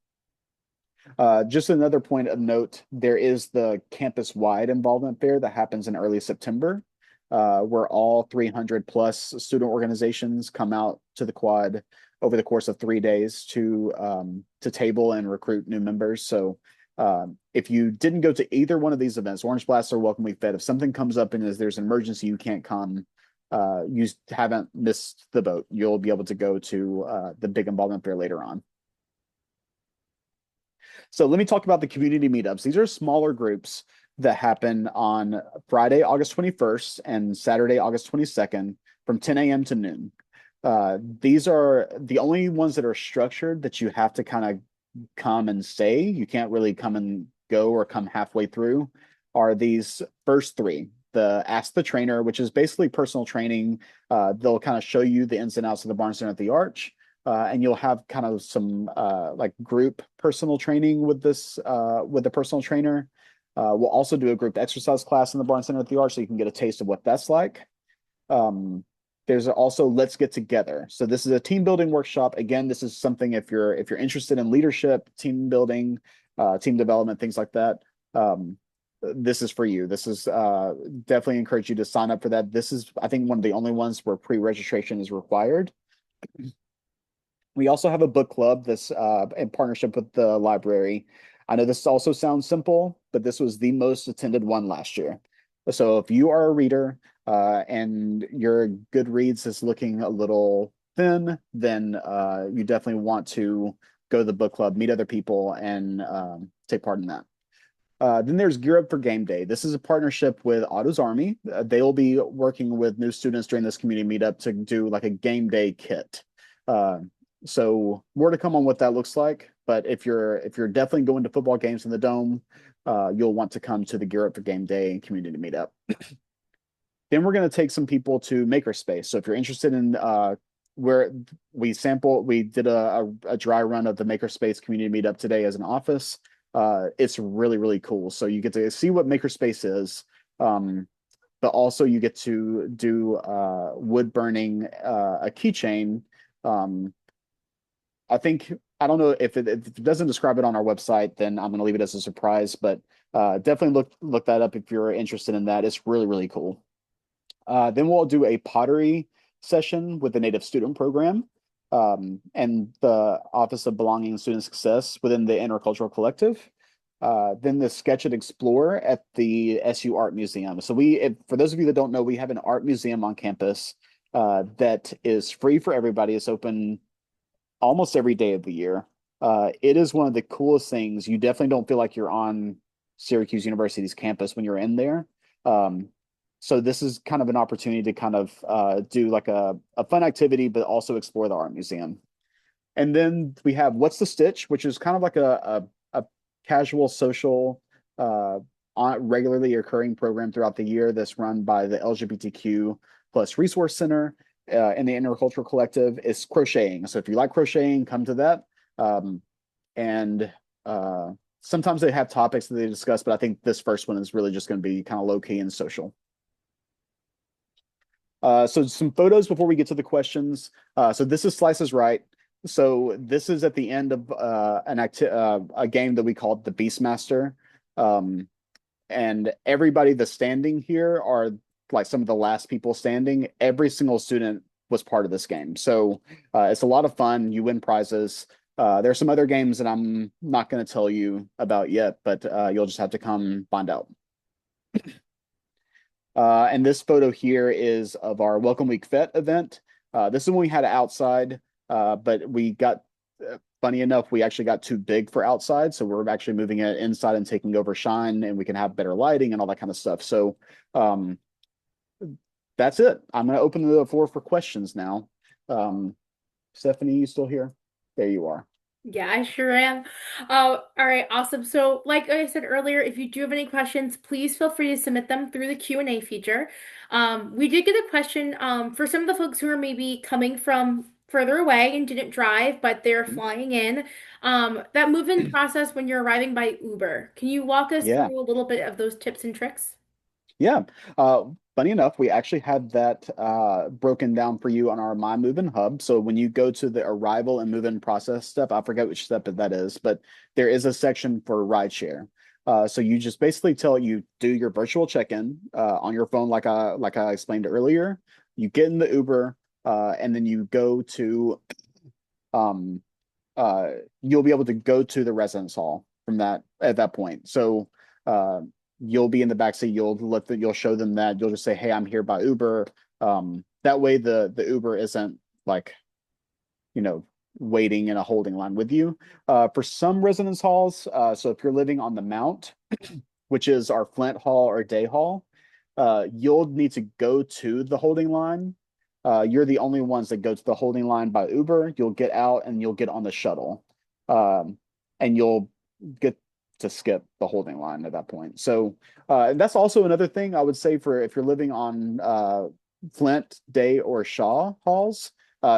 Just another point of note, there is the campus-wide involvement fair that happens in early September, where all 300 plus student organizations come out to the quad over the course of 3 days to table and recruit new members. So if you didn't go to either one of these events, Orange Blast or Welcome Week Fed, if something comes up and there's an emergency you can't come, you haven't missed the boat. You'll be able to go to the big involvement fair later on. So let me talk about the community meetups. These are smaller groups that happen on Friday, August 21st and Saturday, August 22nd from 10 a.m. to noon. These are the only ones that are structured that you have to kind of come and stay. You can't really come and go or come halfway through, are these first three. The Ask the Trainer, which is basically personal training. They'll kind of show you the ins and outs of the Barn Center at the Arch. And you'll have kind of some like group personal training with the personal trainer. We'll also do a group exercise class in the Barn Center at the Arch, so you can get a taste of what that's like. There's also Let's Get Together. So this is a team building workshop. Again, this is something if you're interested in leadership, team building, team development, things like that. This is for you. This is definitely encourage you to sign up for that. This is, I think, one of the only ones where pre-registration is required. We also have a book club that's in partnership with the library. I know this also sounds simple, but this was the most attended one last year. So if you are a reader and your Goodreads is looking a little thin, then you definitely want to go to the book club, meet other people, and take part in that. Then there's Gear Up for Game Day. This is a partnership with Otto's Army. They will be working with new students during this community meetup to do like a game day kit. Uh, so more to come on what that looks like. But if you're definitely going to football games in the dome, you'll want to come to the Gear Up for Game Day community meetup. Then we're going to take some people to Makerspace. So if you're interested in where we did a dry run of the Makerspace community meetup today as an office. It's really, really cool. So you get to see what Makerspace is, but also you get to do wood burning a keychain. Um, I don't know if it doesn't describe it on our website, then I'm going to leave it as a surprise. But definitely look that up if you're interested in that. It's really, really cool. Then we'll do a pottery session with the Native Student Program and the Office of Belonging and Student Success within the Intercultural Collective. Then the Sketch and Explore at the SU Art Museum. So for those of you that don't know, we have an art museum on campus that is free for everybody. It's open almost every day of the year. It is one of the coolest things. You definitely don't feel like you're on Syracuse University's campus when you're in there. Um, so this is kind of an opportunity to kind of do like a fun activity, but also explore the art museum. And then we have What's the Stitch, which is kind of like a casual social regularly occurring program throughout the year that's run by the LGBTQ plus Resource Center and the Intercultural Collective. Is crocheting. So if you like crocheting, come to that. Um, and sometimes they have topics that they discuss, but I think this first one is really just going to be kind of low key and social. So some photos before we get to the questions. So this is Slices Right. So this is at the end of a game that we called the Beastmaster. And everybody that's standing here are like some of the last people standing. Every single student was part of this game. So it's a lot of fun. You win prizes. There's some other games that I'm not going to tell you about yet, but you'll just have to come find out. And this photo here is of our Welcome Week Fet event. This is when we had it outside, but funny enough, we actually got too big for outside. So we're actually moving it inside and taking over Shine, and we can have better lighting and all that kind of stuff. So um, that's it. I'm going to open the floor for questions now. Stephanie, you still here? There you are. Yeah, I sure am. All right, awesome. So, like I said earlier, if you do have any questions, please feel free to submit them through the Q&A feature. We did get a question for some of the folks who are maybe coming from further away and didn't drive, but they're flying in. That move-in process when you're arriving by Uber. Can you walk us Yeah. through a little bit of those tips and tricks? Yeah. Funny enough, we actually have that broken down for you on our My Move-In Hub. So when you go to the arrival and move-in process step, I forget which step that is, but there is a section for rideshare. So you just basically you do your virtual check-in on your phone, like I explained earlier. You get in the Uber, and then you go to um, uh, you'll be able to go to the residence hall from that at that point. So uh, you'll be in the back seat. You'll show them that. You'll just say, "Hey, I'm here by Uber." That way, the Uber isn't like you know waiting in a holding line with you. For some residence halls, so if you're living on the Mount, which is our Flint Hall or Day Hall, you'll need to go to the holding line. You're the only ones that go to the holding line by Uber. You'll get out and you'll get on the shuttle. And you'll get to skip the holding line at that point. So that's also another thing I would say for if you're living on Flint, Day, or Shaw halls,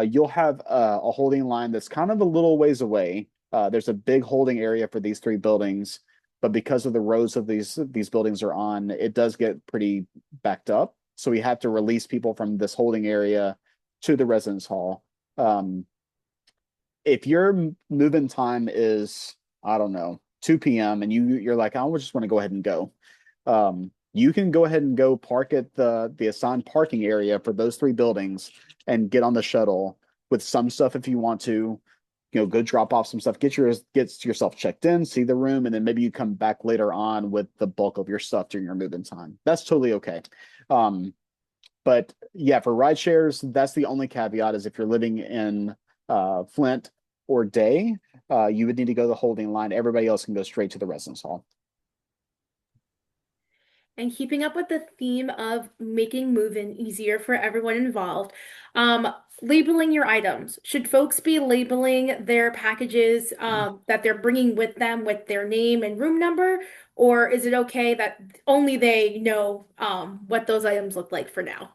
you'll have a holding line that's kind of a little ways away. There's a big holding area for these three buildings, but because of the rows of these buildings are on, it does get pretty backed up. So we have to release people from this holding area to the residence hall. Um, if your move-in time is, I don't know, 2 p.m. and you're like, I just want to go ahead and go. You can go ahead and go park at the assigned parking area for those three buildings and get on the shuttle with some stuff if you want to. Go drop off some stuff, get yourself checked in, see the room, and then maybe you come back later on with the bulk of your stuff during your move-in time. That's totally okay. But yeah, for ride shares, that's the only caveat is if you're living in Flint or Day, you would need to go to the holding line. Everybody else can go straight to the residence hall. And keeping up with the theme of making move-in easier for everyone involved, um, labeling your items. Should folks be labeling their packages that they're bringing with them with their name and room number, or is it okay that only they know what those items look like for now?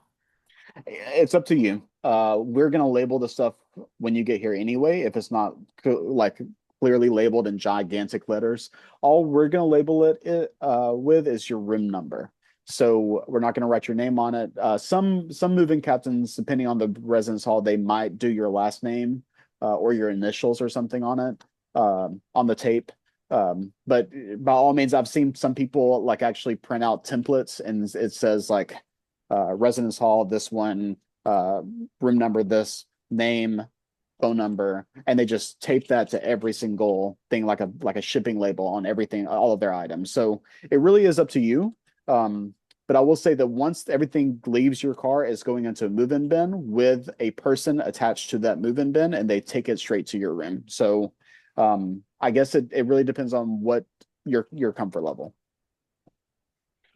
It's up to you. We're gonna label the stuff when you get here anyway, if it's not like clearly labeled in gigantic letters. All we're gonna label it with is your room number. So we're not gonna write your name on it. Some moving captains, depending on the residence hall, they might do your last name or your initials or something on it on the tape. But by all means, I've seen some people like actually print out templates and it says like residence hall, this one, uh, room number, this name, phone number, and they just tape that to every single thing like a shipping label on everything, all of their items. So it really is up to you. But I will say that once everything leaves your car, it's going into a move-in bin with a person attached to that move-in bin, and they take it straight to your room. So I guess it really depends on what your comfort level.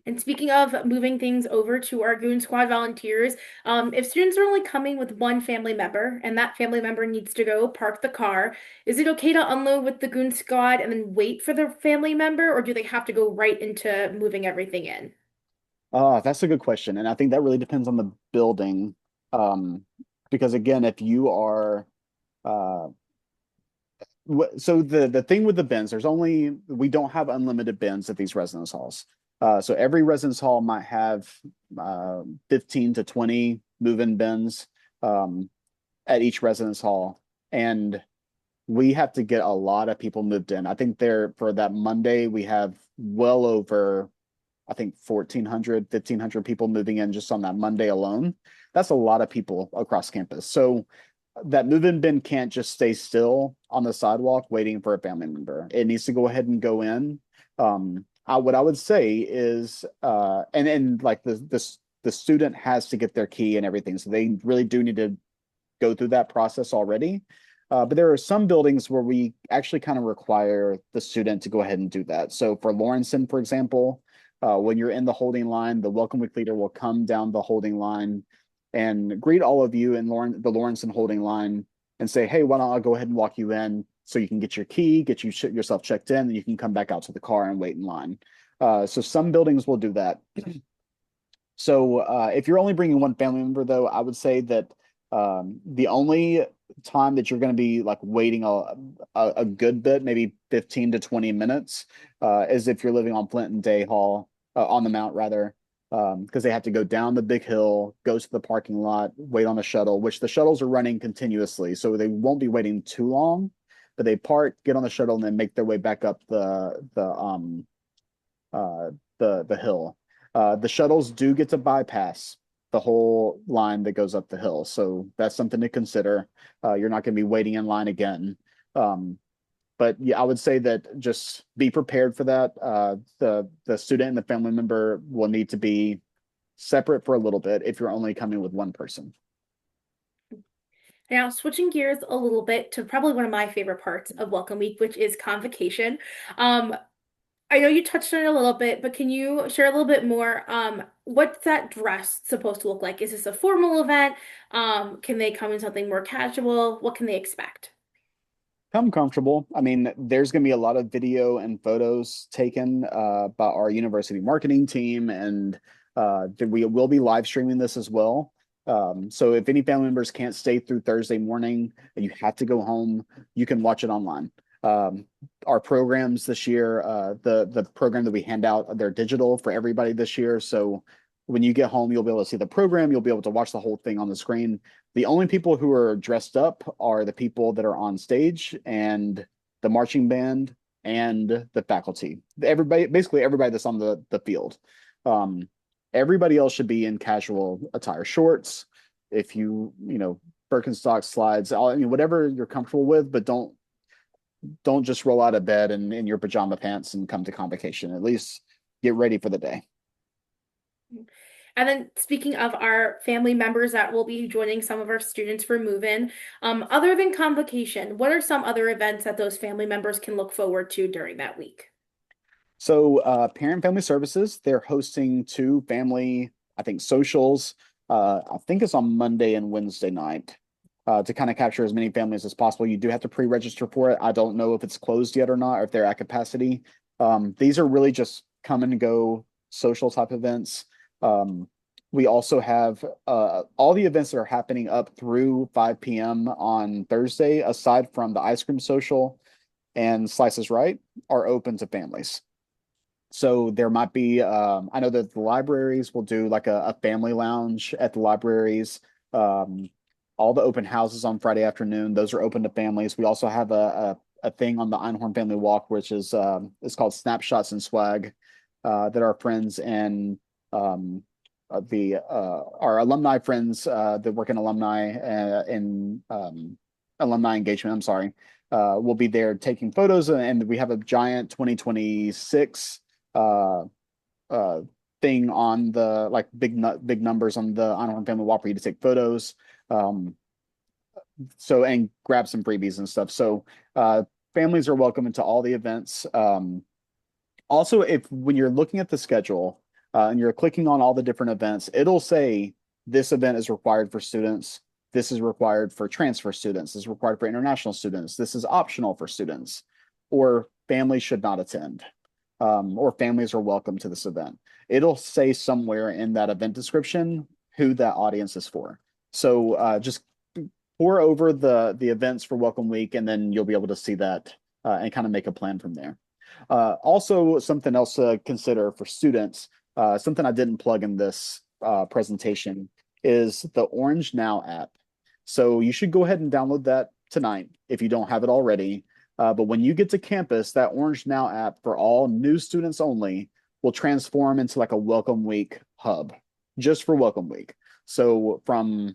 And speaking of moving things over to our Goon Squad volunteers, if students are only coming with one family member and that family member needs to go park the car, is it okay to unload with the Goon Squad and then wait for the family member, or do they have to go right into moving everything in? That's a good question. And I think that really depends on the building. Um, because again, if you are uh so the thing with the bins, there's only we don't have unlimited bins at these residence halls. So every residence hall might have 15 to 20 move-in bins um at each residence hall. And we have to get a lot of people moved in. I think there for that Monday we have well over I think 1,400, 1,500 people moving in just on that Monday alone. That's a lot of people across campus. So that move-in bin can't just stay still on the sidewalk waiting for a family member. It needs to go ahead and go in. What I would say is, and like the student has to get their key and everything, so they really do need to go through that process already. But there are some buildings where we actually kind of require the student to go ahead and do that. So for Lawrenson, for example, when you're in the holding line, the Welcome Week leader will come down the holding line and greet all of you in the Lawrenson holding line and say, hey, why don't I go ahead and walk you in so you can get your key, get yourself checked in, and you can come back out to the car and wait in line. So some buildings will do that. So if you're only bringing one family member, though, I would say that the only time that you're going to be like waiting a good bit, maybe 15 to 20 minutes, is if you're living on Flinton Day Hall, on the Mount rather, because they have to go down the big hill, go to the parking lot, wait on a shuttle, which the shuttles are running continuously, so they won't be waiting too long. But they park, get on the shuttle, and then make their way back up uh, the hill. The shuttles do get to bypass the whole line that goes up the hill, so that's something to consider. You're not going to be waiting in line again. Um, but yeah, I would say that just be prepared for that. The student and the family member will need to be separate for a little bit if you're only coming with one person. Now, switching gears a little bit to probably one of my favorite parts of Welcome Week, which is convocation. Um, I know you touched on it a little bit, but can you share a little bit more? What's that dress supposed to look like? Is this a formal event? Can they come in something more casual? What can they expect? Come comfortable. I mean, there's going to be a lot of video and photos taken by our university marketing team, and we will be live streaming this as well. So if any family members can't stay through Thursday morning and you have to go home, you can watch it online. Um, our programs this year, the program that we hand out, they're digital for everybody this year. So when you get home, you'll be able to see the program. You'll be able to watch the whole thing on the screen. The only people who are dressed up are the people that are on stage and the marching band and the faculty. Everybody, basically everybody that's on the field. Um, Everybody else should be in casual attire, shorts. If Birkenstock slides, whatever you're comfortable with, but don't just roll out of bed in your pajama pants and come to convocation. At least get ready for the day. And then speaking of our family members that will be joining some of our students for move-in, other than convocation, what are some other events that those family members can look forward to during that week? So, Parent Family Services, they're hosting two family, I think, socials. I think it's on Monday and Wednesday night to kind of capture as many families as possible. You do have to pre-register for it. I don't know if it's closed yet or not, or if they're at capacity. These are really just come and go social type events. Um, we also have all the events that are happening up through 5 p.m. on Thursday, aside from the ice cream social and Slices Right, are open to families. So there might be, I know that the libraries will do like a family lounge at the libraries. Um, all the open houses on Friday afternoon, those are open to families. We also have a thing on the Einhorn Family Walk, which is it's called Snapshots and Swag, that our friends and um, the our alumni friends that work in alumni engagement. I'm sorry, will be there taking photos, and we have a giant 2026 uh uh thing on the like big numbers on the Einhorn Family Walk for you to take photos. Um so and grab some freebies and stuff. So families are welcome into all the events. Also, if when you're looking at the schedule and you're clicking on all the different events, it'll say this event is required for students. This is required for transfer students. This is required for international students. This is optional for students, or families should not attend, or families are welcome to this event. It'll say somewhere in that event description who that audience is for. So just pour over the events for Welcome Week, and then you'll be able to see that and kind of make a plan from there. Also, something else to consider for students, something I didn't plug in this presentation is the Orange Now app. So you should go ahead and download that tonight if you don't have it already. But when you get to campus, that Orange Now app for all new students only will transform into like a Welcome Week hub just for Welcome Week. So from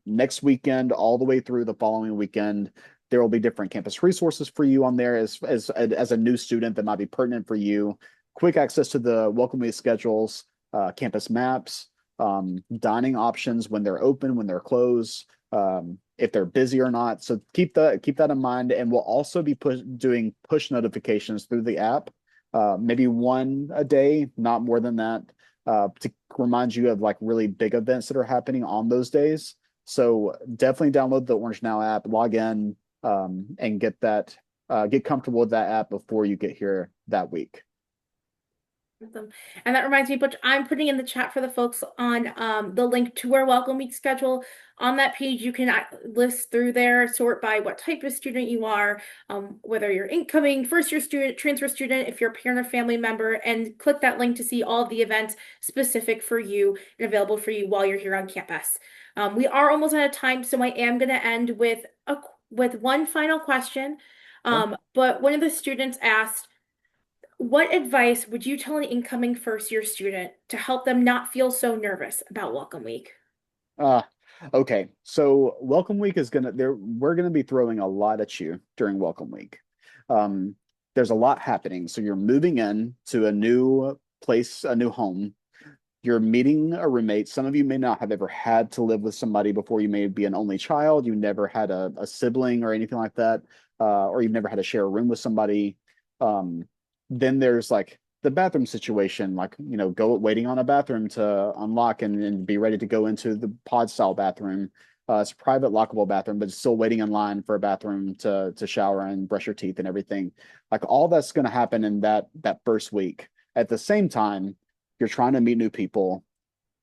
next weekend all the way through the following weekend, there will be different campus resources for you on there as a new student that might be pertinent for you. Quick access to the Welcome Week schedules, campus maps, dining options when they're open, when they're closed, if they're busy or not. So keep that in mind, and we'll also be doing push notifications through the app, maybe one a day, not more than that, to remind you of like really big events that are happening on those days. So definitely download the Orange Now app, log in, and get comfortable with that app before you get here that week. Awesome. And that reminds me, Butch, I'm putting in the chat for the folks on the link to our Welcome Week schedule. On that page, you can list through there, sort by what type of student you are, whether you're incoming, first year student, transfer student, if you're a parent or family member, and click that link to see all of the events specific for you and available for you while you're here on campus. We are almost out of time, so I am going to end with one final question. Okay. But one of the students asked, what advice would you tell an incoming first year student to help them not feel so nervous about Welcome Week? Uh, okay. So Welcome Week is we're gonna be throwing a lot at you during Welcome Week. Um, there's a lot happening. So you're moving in to a new place, a new home. You're meeting a roommate. Some of you may not have ever had to live with somebody before. You may be an only child. You never had a sibling or anything like that, or you've never had to share a room with somebody. Um, then there's like the bathroom situation, like, go waiting on a bathroom to unlock and be ready to go into the pod style bathroom. It's a private lockable bathroom, but it's still waiting in line for a bathroom to shower and brush your teeth and everything. Like all that's going to happen in that first week. At the same time, you're trying to meet new people.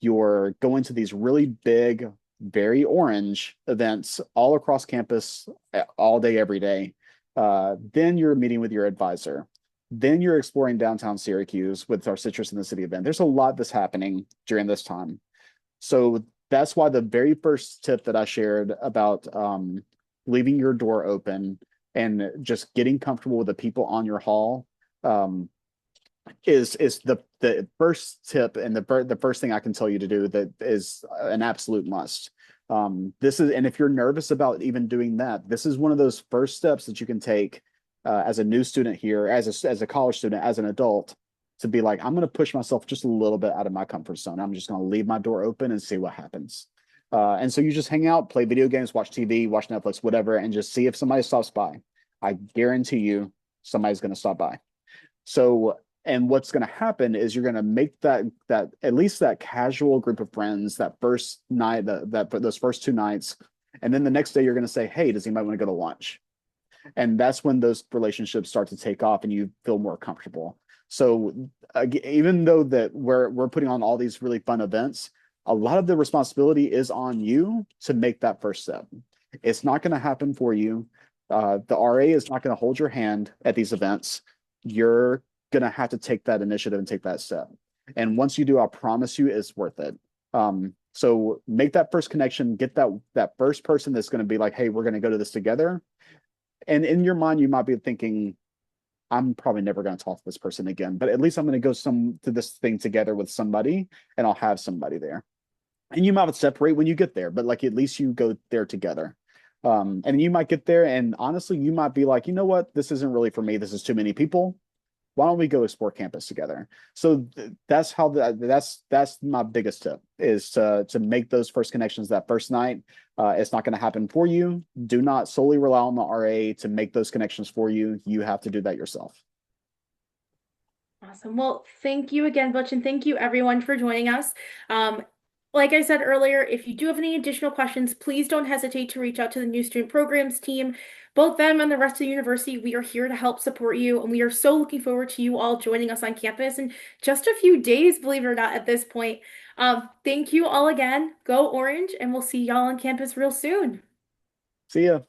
You're going to these really big, very orange events all across campus, all day, every day. Then you're meeting with your advisor. Then you're exploring downtown Syracuse with our Citrus in the City event. There's a lot that's happening during this time. So that's why the very first tip that I shared about leaving your door open and just getting comfortable with the people on your hall, um, is the first tip and the first thing I can tell you to do that is an absolute must. And if you're nervous about even doing that, this is one of those first steps that you can take as a new student here, as a college student, as an adult, to be like, I'm going to push myself just a little bit out of my comfort zone. I'm just going to leave my door open and see what happens. And so you just hang out, play video games, watch TV, watch Netflix, whatever, and just see if somebody stops by. I guarantee you somebody's going to stop by. So, And what's going to happen is you're going to make that at least that casual group of friends that first night, that those first 2 nights, and then the next day you're going to say, "Hey, does anybody want to go to lunch?" And that's when those relationships start to take off and you feel more comfortable. So even though that we're putting on all these really fun events, a lot of the responsibility is on you to make that first step. It's not going to happen for you. The RA is not going to hold your hand at these events. You're going to have to take that initiative and take that step. And once you do, I promise you, it's worth it. So make that first connection, get that first person that's going to be like, "Hey, we're going to go to this together." And in your mind, you might be thinking, "I'm probably never going to talk to this person again, but at least I'm going to go to this thing together with somebody, and I'll have somebody there." And you might separate when you get there, but like at least you go there together. And you might get there, and honestly, you might be like, "You know what? This isn't really for me. This is too many people. Why don't we go explore campus together?" So that's how that's my biggest tip is to make those first connections that first night. It's not going to happen for you. Do not solely rely on the RA to make those connections for you. You have to do that yourself. Awesome. Well, thank you again, Butch, and thank you everyone for joining us. Um, like I said earlier, if you do have any additional questions, please don't hesitate to reach out to the new student programs team. Both them and the rest of the university, we are here to help support you, and we are so looking forward to you all joining us on campus in just a few days, believe it or not, at this point. Thank you all again. Go Orange, and we'll see y'all on campus real soon. See ya.